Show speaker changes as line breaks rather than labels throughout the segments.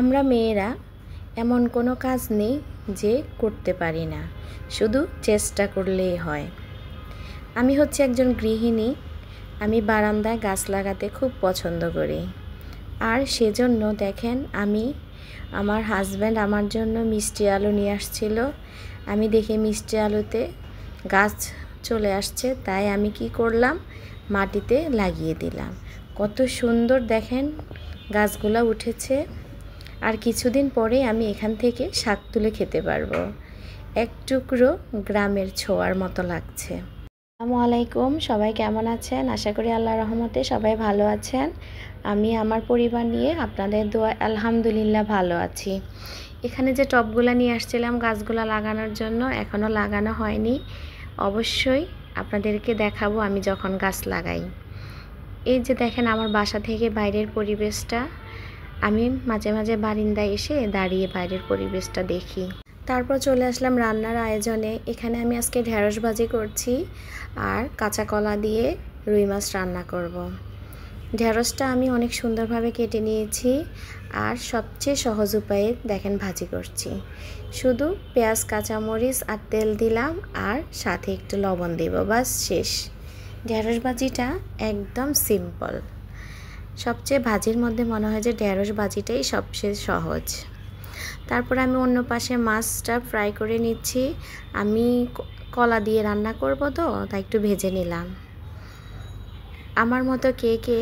আমরা মেয়েরা এমন কোনো কাজ নেই যে করতে পারি না, শুধু চেষ্টা করলেই হয়। আমি হচ্ছে একজন গৃহিণী। আমি বারান্দায় গাছ লাগাতে খুব পছন্দ করি। আর সেজন্য দেখেন, আমার হাজব্যান্ড আমার জন্য মিষ্টি আলু নিয়ে আসছিল। আমি দেখি মিষ্টি আলুতে গাছ চলে আসছে, তাই আমি কি করলাম, মাটিতে লাগিয়ে দিলাম। কত সুন্দর দেখেন গাছগুলো উঠেছে। আর কিছুদিন পরে আমি এখান থেকে শাক তুলে খেতে পারবো। এক টুকরো গ্রামের ছোঁয়ার মতো লাগছে। আসসালামু আলাইকুম, সবাই কেমন আছেন? আশা করি আল্লাহর রহমতে সবাই ভালো আছেন। আমি আমার পরিবার নিয়ে আপনাদের দোয়া আলহামদুলিল্লাহ ভালো আছি। এখানে যে টবগুলো নিয়ে আসছিলাম গাছগুলো লাগানোর জন্য, এখনও লাগানো হয়নি। অবশ্যই আপনাদেরকে দেখাবো আমি যখন গাছ লাগাই। এই যে দেখেন আমার বাসা থেকে বাইরের পরিবেশটা। আমি মাঝে মাঝে বারিন্দায় এসে দাঁড়িয়ে বাইরের পরিবেশটা দেখি। তারপর চলে আসলাম রান্নার আয়োজনে। এখানে আমি আজকে ঢেঁড়স ভাজি করছি আর কাঁচা কলা দিয়ে রুই মাছ রান্না করব। ঢেঁড়সটা আমি অনেক সুন্দরভাবে কেটে নিয়েছি আর সবচেয়ে সহজ উপায়ে দেখেন ভাজি করছি। শুধু পেঁয়াজ, কাঁচামরিচ আর তেল দিলাম আর সাথে একটু লবণ দেব, বাস শেষ। ঢেঁড়স ভাজিটা একদম সিম্পল। সবচেয়ে ভাজির মধ্যে মনে হয় যে ঢেঁড়স ভাজিটাই সবচেয়ে সহজ। তারপর আমি অন্য পাশে মাছটা ফ্রাই করে নিচ্ছি। আমি কলা দিয়ে রান্না করব, তো তাই একটু ভেজে নিলাম। আমার মতো কে কে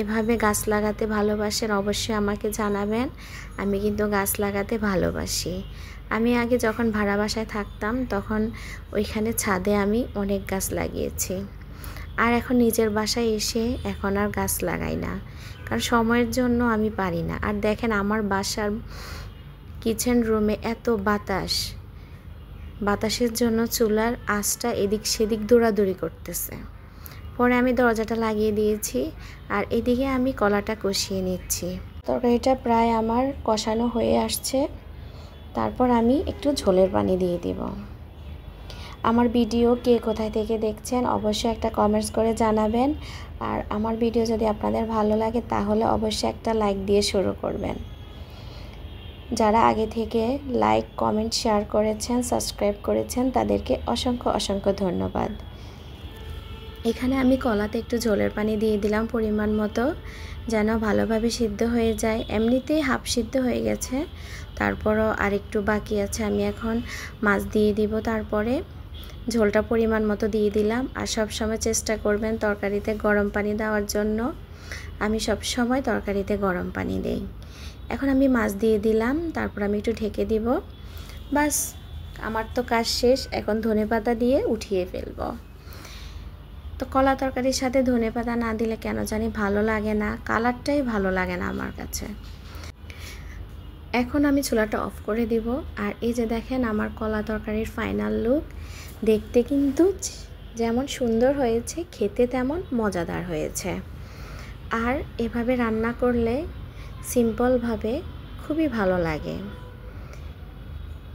এভাবে গাছ লাগাতে ভালোবাসেন অবশ্যই আমাকে জানাবেন। আমি কিন্তু গাছ লাগাতে ভালোবাসি। আমি আগে যখন ভাড়া বাসায় থাকতাম তখন ওইখানে ছাদে আমি অনেক গাছ লাগিয়েছি। আর এখন নিজের বাসায় এসে এখন আর গাছ লাগাই না, কারণ সময়ের জন্য আমি পারি না। আর দেখেন আমার বাসার কিচেন রুমে এত বাতাসের জন্য চুলার আঁচটা এদিক সেদিক দৌড়াদৌড়ি করতেছে। পরে আমি দরজাটা লাগিয়ে দিয়েছি আর এদিকে আমি কলাটা কষিয়ে নিচ্ছি। তরকারিটা প্রায় আমার কষানো হয়ে আসছে। তারপর আমি একটু ঝোলের পানি দিয়ে দিব। আমার ভিডিও কে কোথায় থেকে দেখছেন অবশ্যই একটা কমেন্টস করে জানাবেন। আর আমার ভিডিও যদি আপনাদের ভালো লাগে তাহলে অবশ্যই একটা লাইক দিয়ে শুরু করবেন। যারা আগে থেকে লাইক, কমেন্ট, শেয়ার করেছেন, সাবস্ক্রাইব করেছেন তাদেরকে অসংখ্য অসংখ্য ধন্যবাদ। এখানে আমি কলাতে একটু ঝোলের পানি দিয়ে দিলাম পরিমাণ মতো, যেন ভালোভাবে সিদ্ধ হয়ে যায়। এমনিতেই হাফ সিদ্ধ হয়ে গেছে, তারপরও আরেকটু বাকি আছে। আমি এখন মাছ দিয়ে দিব, তারপরে ঝোলটা পরিমাণ মতো দিয়ে দিলাম। আর সব সময় চেষ্টা করবেন তরকারিতে গরম পানি দেওয়ার জন্য। আমি সব সময় তরকারিতে গরম পানি দেই। এখন আমি মাছ দিয়ে দিলাম, তারপর আমি একটু ঢেকে দিব। বাস, আমার তো কাজ শেষ। এখন ধনেপাতা দিয়ে উঠিয়ে ফেলব। তো কলা তরকারির সাথে ধনেপাতা না দিলে কেন জানি ভালো লাগে না, কালারটাই ভালো লাগে না আমার কাছে। এখন আমি চুলাটা অফ করে দিব। আর এই যে দেখেন আমার কলা তরকারির ফাইনাল লুক। দেখতে কিন্তু যেমন সুন্দর হয়েছে, খেতে তেমন মজাদার হয়েছে। আর এভাবে রান্না করলে সিম্পলভাবে খুবই ভালো লাগে।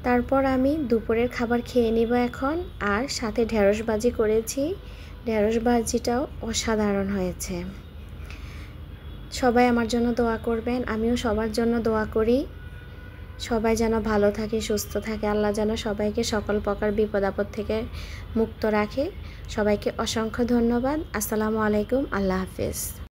তারপর আমি দুপুরের খাবার খেয়ে নিব এখন। আর সাথে ঢেঁড়স ভাজি করেছি। ঢেঁড়স ভাজিটাও অসাধারণ হয়েছে। সবাই আমার জন্য দোয়া করবেন, আমিও সবার জন্য দোয়া করি। সবাই যেন ভালো থাকে, সুস্থ থাকে। আল্লাহ যেন সবাইকে সকল প্রকার বিপদ আপদ থেকে মুক্ত রাখে। সবাইকে অসংখ্য ধন্যবাদ। আসসালামু আলাইকুম, আল্লাহ হাফেজ।